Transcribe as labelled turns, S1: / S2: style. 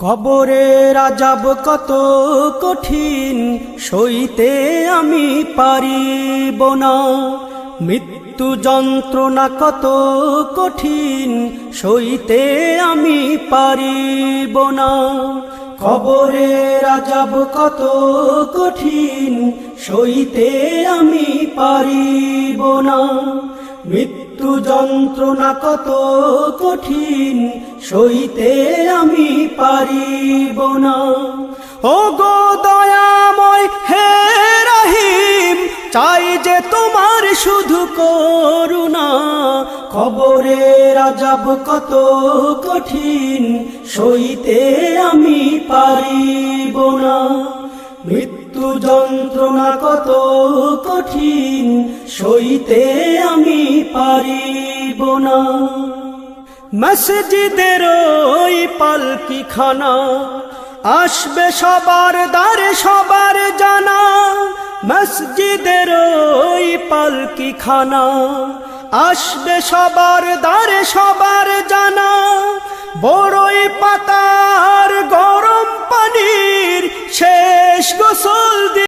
S1: কবরের আযাব কত কঠিন, সইতে আমি পারিব না। মৃত্যু যন্ত্রণা কত কঠিন, সইতে আমি পারিব না। কবরের আযাব কত কঠিন, সইতে আমি পারিব না। মৃত্যু যন্ত্রণা কত কঠিন, সইতে আমি পারিব না। ও গো দয়াময় হে রহিম, চাই যে তোমার শুধু করুণা। কবরের আযাব কত কঠিন, সইতে আমি পারিব না। মৃত্যু যন্ত্রণা কত কঠিন, সইতে আমি পারিব না। মসজিদের ওই পালকিখানা আসবে সবার দ্বারে সবার জানা। মসজিদের ওই পালকিখানা আসবে সবার দ্বারে সবার জানা। বড়ই পাতার গরম পানির শেষ গোসল